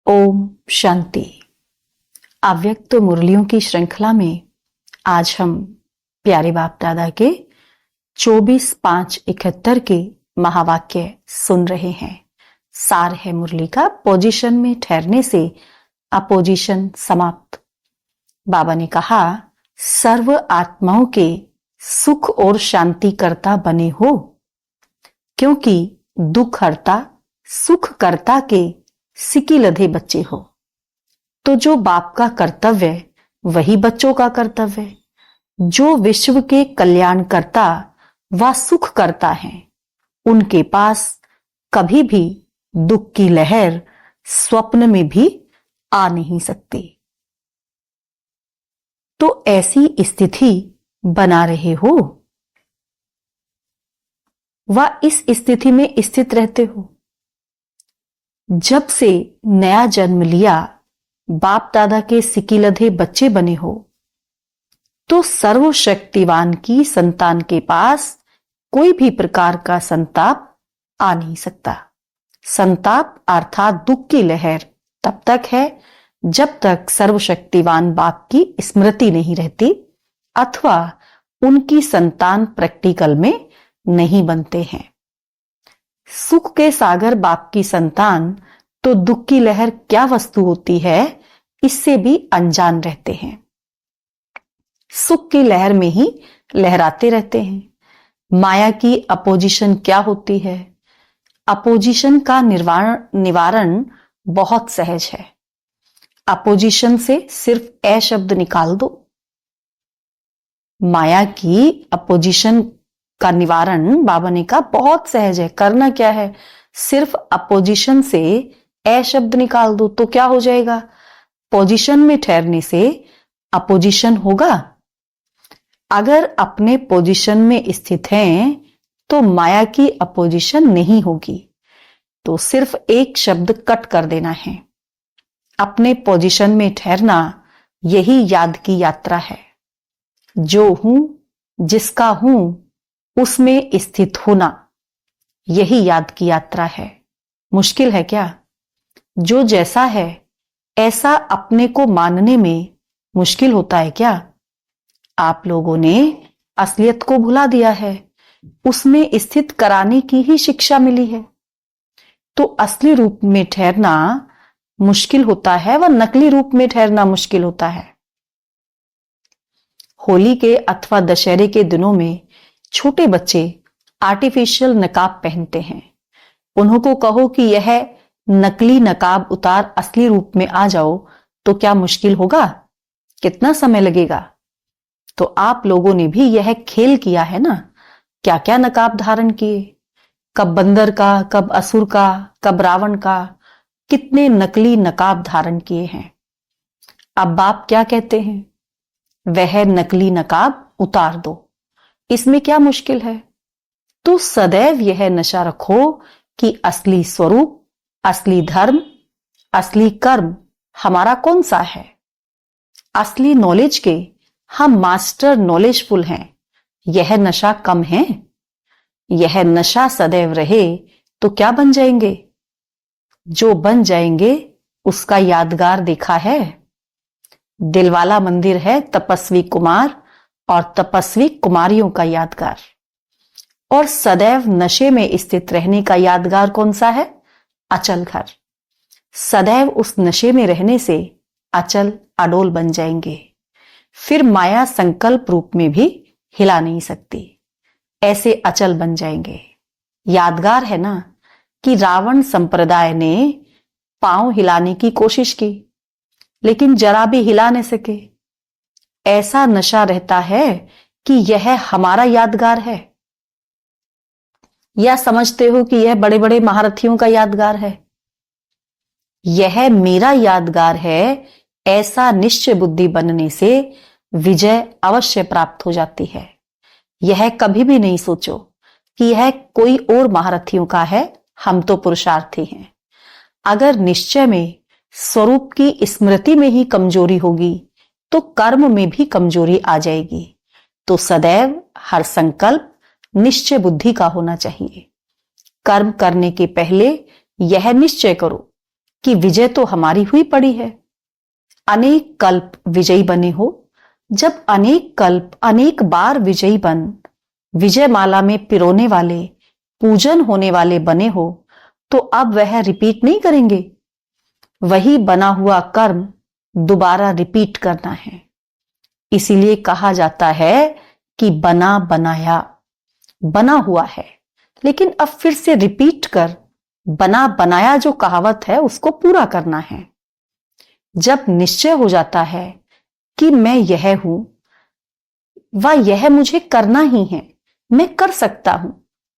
ओम शांति। अव्यक्त मुरलियों की श्रृंखला में आज हम प्यारे बाप दादा के 24/5/71 के महावाक्य सुन रहे हैं। सार है मुरली का, पोजीशन में ठहरने से अपोजिशन समाप्त। बाबा ने कहा, सर्व आत्माओं के सुख और शांति करता बने हो, क्योंकि दुख हरता सुख करता के सिकी लधे बच्चे हो। तो जो बाप का कर्तव्य वही बच्चों का कर्तव्य। जो विश्व के कल्याण करता व सुख करता है, उनके पास कभी भी दुख की लहर स्वप्न में भी आ नहीं सकती। तो ऐसी स्थिति बना रहे हो व इस स्थिति में स्थित रहते हो। जब से नया जन्म लिया, बाप दादा के सिकीलधे बच्चे बने हो, तो सर्वशक्तिवान की संतान के पास कोई भी प्रकार का संताप आ नहीं सकता। संताप अर्थात दुख की लहर तब तक है जब तक सर्वशक्तिवान बाप की स्मृति नहीं रहती अथवा उनकी संतान प्रैक्टिकल में नहीं बनते हैं। सुख के सागर बाप की संतान तो दुख की लहर क्या वस्तु होती है इससे भी अनजान रहते हैं। सुख की लहर में ही लहराते रहते हैं। माया की अपोजिशन क्या होती है? अपोजिशन का निवारण बहुत सहज है। अपोजिशन से सिर्फ ए शब्द निकाल दो। माया की अपोजिशन का निवारण बाबा ने कहा बहुत सहज है। करना क्या है? सिर्फ अपोजिशन से ए शब्द निकाल दो तो क्या हो जाएगा? पोजीशन में ठहरने से अपोजिशन होगा। अगर अपने पोजीशन में स्थित हैं तो माया की अपोजिशन नहीं होगी। तो सिर्फ एक शब्द कट कर देना है। अपने पोजीशन में ठहरना, यही याद की यात्रा है। जो हूं, जिसका हूं, उसमें स्थित होना, यही याद की यात्रा है। मुश्किल है क्या? जो जैसा है ऐसा अपने को मानने में मुश्किल होता है क्या? आप लोगों ने असलियत को भुला दिया है। उसमें स्थित कराने की ही शिक्षा मिली है। तो असली रूप में ठहरना मुश्किल होता है व नकली रूप में ठहरना मुश्किल होता है। होली के अथवा दशहरे के दिनों में छोटे बच्चे आर्टिफिशियल नकाब पहनते हैं। उन्हों को कहो कि यह नकली नकाब उतार असली रूप में आ जाओ तो क्या मुश्किल होगा? कितना समय लगेगा? तो आप लोगों ने भी यह खेल किया है ना। क्या क्या नकाब धारण किए, कब बंदर का, कब असुर का, कब रावण का, कितने नकली नकाब धारण किए हैं। अब बाप क्या कहते हैं? वह नकली नकाब उतार दो। इसमें क्या मुश्किल है? तो सदैव यह नशा रखो कि असली स्वरूप, असली धर्म, असली कर्म हमारा कौन सा है। असली नॉलेज के हम मास्टर नॉलेजफुल हैं। यह नशा कम है। यह नशा सदैव रहे तो क्या बन जाएंगे? जो बन जाएंगे उसका यादगार देखा है। दिलवाला मंदिर है तपस्वी कुमार और तपस्वी कुमारियों का यादगार। और सदैव नशे में स्थित रहने का यादगार कौन सा है? अचल घर। सदैव उस नशे में रहने से अचल अडोल बन जाएंगे। फिर माया संकल्प रूप में भी हिला नहीं सकती। ऐसे अचल बन जाएंगे। यादगार है ना कि रावण संप्रदाय ने पांव हिलाने की कोशिश की लेकिन जरा भी हिला नहीं सके। ऐसा नशा रहता है कि यह हमारा यादगार है। या समझते हो कि यह बड़े बड़े महारथियों का यादगार है? यह मेरा यादगार है। ऐसा निश्चय बुद्धि बनने से विजय अवश्य प्राप्त हो जाती है। यह कभी भी नहीं सोचो कि यह कोई और महारथियों का है, हम तो पुरुषार्थी हैं। अगर निश्चय में स्वरूप की स्मृति में ही कमजोरी होगी तो कर्म में भी कमजोरी आ जाएगी। तो सदैव हर संकल्प निश्चय बुद्धि का होना चाहिए। कर्म करने के पहले यह निश्चय करो कि विजय तो हमारी हुई पड़ी है। अनेक कल्प विजयी बने हो। जब अनेक कल्प अनेक बार विजयी बन विजय माला में पिरोने वाले, पूजन होने वाले बने हो, तो अब वह रिपीट नहीं करेंगे। वही बना हुआ कर्म दोबारा रिपीट करना है। इसीलिए कहा जाता है कि बना बनाया, बना हुआ है, लेकिन अब फिर से रिपीट कर बना बनाया जो कहावत है उसको पूरा करना है। जब निश्चय हो जाता है कि मैं यह हूं व यह मुझे करना ही है, मैं कर सकता हूं,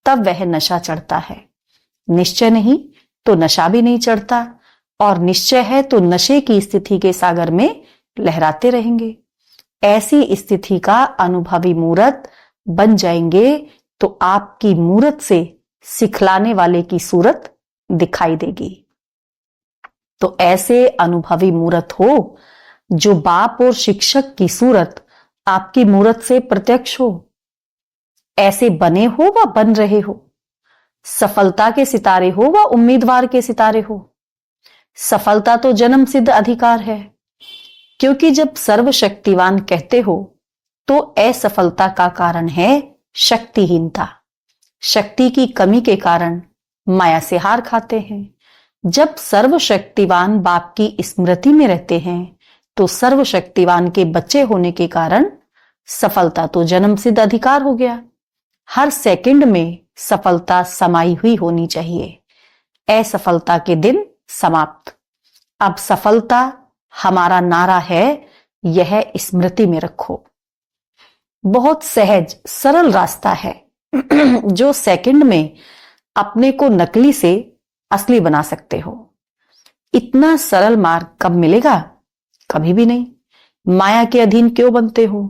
तब वह नशा चढ़ता है। निश्चय नहीं तो नशा भी नहीं चढ़ता, और निश्चय है तो नशे की स्थिति के सागर में लहराते रहेंगे। ऐसी स्थिति का अनुभवी मूर्त बन जाएंगे तो आपकी मूर्त से सिखलाने वाले की सूरत दिखाई देगी। तो ऐसे अनुभवी मूर्त हो जो बाप और शिक्षक की सूरत आपकी मूरत से प्रत्यक्ष हो। ऐसे बने हो व बन रहे हो। सफलता के सितारे हो व उम्मीदवार के सितारे हो। सफलता तो जन्म सिद्ध अधिकार है, क्योंकि जब सर्वशक्तिवान कहते हो तो असफलता का कारण है शक्तिहीनता। शक्ति की कमी के कारण माया से हार खाते हैं। जब सर्वशक्तिवान बाप की स्मृति में रहते हैं तो सर्वशक्तिवान के बच्चे होने के कारण सफलता तो जन्म सिद्ध अधिकार हो गया। हर सेकंड में सफलता समाई हुई होनी चाहिए। असफलता के दिन समाप्त। अब सफलता हमारा नारा है, यह स्मृति में रखो। बहुत सहज सरल रास्ता है जो सेकंड में अपने को नकली से असली बना सकते हो। इतना सरल मार्ग कब मिलेगा? कभी भी नहीं। माया के अधीन क्यों बनते हो?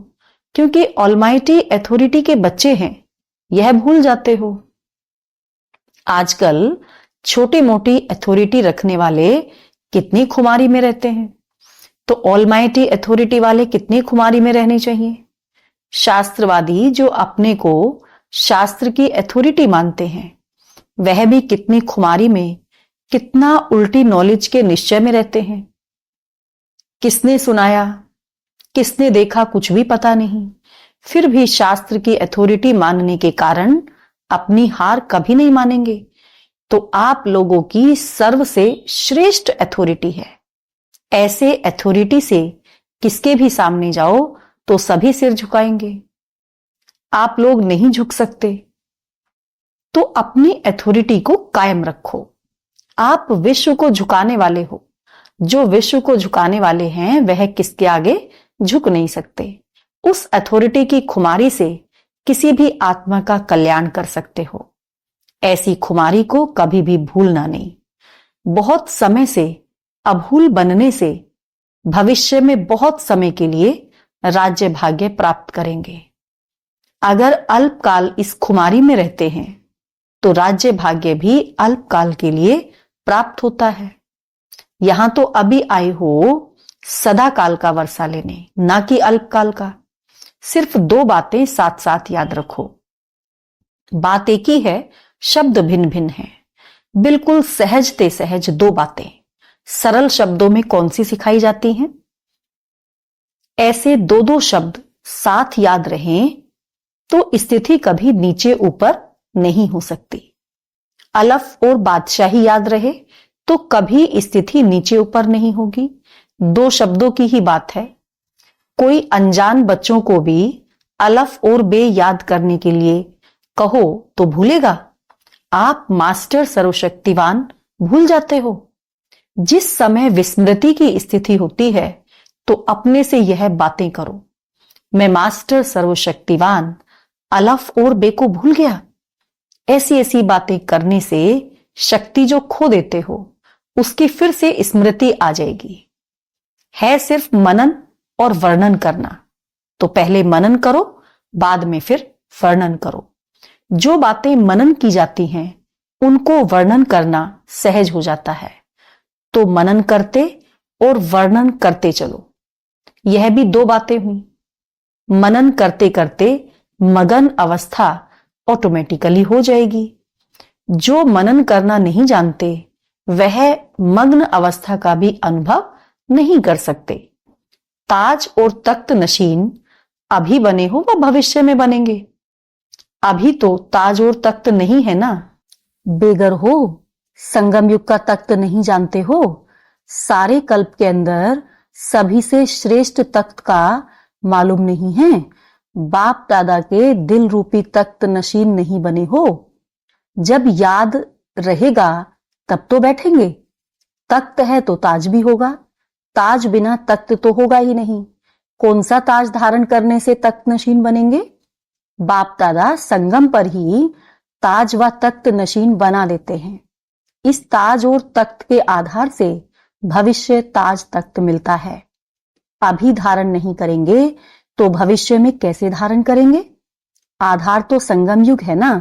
क्योंकि ऑलमाइटी अथॉरिटी के बच्चे हैं, यह भूल जाते हो। आजकल छोटी मोटी अथॉरिटी रखने वाले कितनी खुमारी में रहते हैं, तो ऑलमाइटी अथॉरिटी वाले कितनी खुमारी में रहने चाहिए। शास्त्रवादी जो अपने को शास्त्र की अथॉरिटी मानते हैं, वह भी कितनी खुमारी में, कितना उल्टी नॉलेज के निश्चय में रहते हैं। किसने सुनाया, किसने देखा, कुछ भी पता नहीं, फिर भी शास्त्र की अथॉरिटी मानने के कारण अपनी हार कभी नहीं मानेंगे। तो आप लोगों की सर्व से श्रेष्ठ अथॉरिटी है। ऐसे अथॉरिटी से किसके भी सामने जाओ तो सभी सिर झुकाएंगे। आप लोग नहीं झुक सकते तो अपनी अथॉरिटी को कायम रखो। आप विश्व को झुकाने वाले हो। जो विश्व को झुकाने वाले हैं वह किसके आगे झुक नहीं सकते। उस अथॉरिटी की खुमारी से किसी भी आत्मा का कल्याण कर सकते हो। ऐसी खुमारी को कभी भी भूलना नहीं। बहुत समय से अभूल बनने से भविष्य में बहुत समय के लिए राज्य भाग्य प्राप्त करेंगे। अगर अल्पकाल इस खुमारी में रहते हैं तो राज्य भाग्य भी अल्पकाल के लिए प्राप्त होता है। यहां तो अभी आए हो सदा काल का वर्षा लेने, ना कि अल्पकाल का। सिर्फ दो बातें साथ साथ याद रखो। बात एक ही है, शब्द भिन्न भिन्न है। बिल्कुल सहजते सहज दो बातें सरल शब्दों में कौन सी सिखाई जाती हैं? ऐसे दो दो शब्द साथ याद रहें तो स्थिति कभी नीचे ऊपर नहीं हो सकती। अलफ और बादशाही याद रहे तो कभी स्थिति नीचे ऊपर नहीं होगी। दो शब्दों की ही बात है। कोई अनजान बच्चों को भी अलफ और बे याद करने के लिए कहो तो भूलेगा। आप मास्टर सर्वशक्तिवान भूल जाते हो। जिस समय विस्मृति की स्थिति होती है तो अपने से यह बातें करो, मैं मास्टर सर्वशक्तिवान अलफ और बे को भूल गया। ऐसी ऐसी बातें करने से शक्ति जो खो देते हो उसकी फिर से स्मृति आ जाएगी। है सिर्फ मनन और वर्णन करना, तो पहले मनन करो, बाद में फिर वर्णन करो। जो बातें मनन की जाती हैं उनको वर्णन करना सहज हो जाता है। तो मनन करते और वर्णन करते चलो। यह भी दो बातें हुई। मनन करते करते मगन अवस्था ऑटोमेटिकली हो जाएगी। जो मनन करना नहीं जानते वह मग्न अवस्था का भी अनुभव नहीं कर सकते। ताज और तख्त नशीन अभी बने हो व भविष्य में बनेंगे। अभी तो ताज और तख्त नहीं है ना। बेगर हो, संगम युग का तख्त नहीं जानते हो। सारे कल्प के अंदर सभी से श्रेष्ठ तख्त का मालूम नहीं है। बाप दादा के दिल रूपी तख्त नशीन नहीं बने हो। जब याद रहेगा तब तो बैठेंगे। तख्त है तो ताज भी होगा, ताज बिना तख्त तो होगा ही नहीं। कौन सा ताज धारण करने से तख्त नशीन बनेंगे? बाप दादा संगम पर ही ताज व तख्त नशीन बना लेते हैं। इस ताज और तख्त के आधार से भविष्य ताज तख्त मिलता है। अभी धारण नहीं करेंगे तो भविष्य में कैसे धारण करेंगे? आधार तो संगम युग है ना।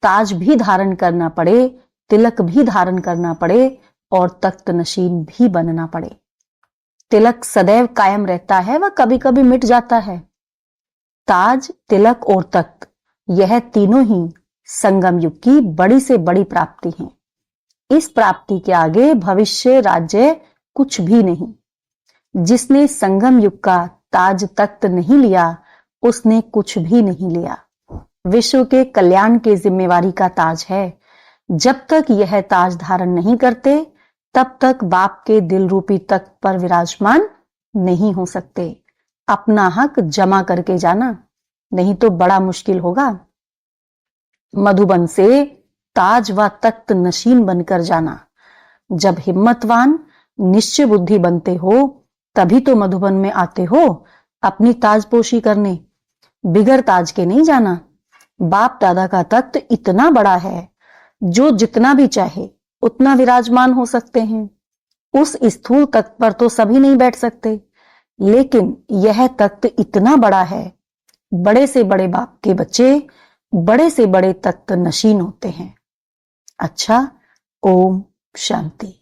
ताज भी धारण करना पड़े, तिलक भी धारण करना पड़े और तख्त नशीन भी बनना पड़े। तिलक सदैव कायम रहता है व कभी कभी मिट जाता है। ताज, तिलक और तख्त, यह तीनों ही संगम युग की बड़ी से बड़ी प्राप्ति हैं। इस प्राप्ति के आगे भविष्य राज्य कुछ भी नहीं। जिसने संगम युग का ताज तख्त नहीं लिया उसने कुछ भी नहीं लिया। विश्व के कल्याण की जिम्मेवारी का ताज है। जब तक यह ताज धारण नहीं करते तब तक बाप के दिल रूपी तख्त पर विराजमान नहीं हो सकते। अपना हक जमा करके जाना, नहीं तो बड़ा मुश्किल होगा। मधुबन से ताज व तख्त नशीन बनकर जाना। जब हिम्मतवान निश्चय बुद्धि बनते हो तभी तो मधुबन में आते हो अपनी ताजपोशी करने। बिगर ताज के नहीं जाना। बाप दादा का तख्त इतना बड़ा है जो जितना भी चाहे उतना विराजमान हो सकते हैं। उस स्थूल तख्त पर तो सभी नहीं बैठ सकते, लेकिन यह तख्त इतना बड़ा है, बड़े से बड़े बाप के बच्चे बड़े से बड़े तख्त नशीन होते हैं। अच्छा, ओम शांति।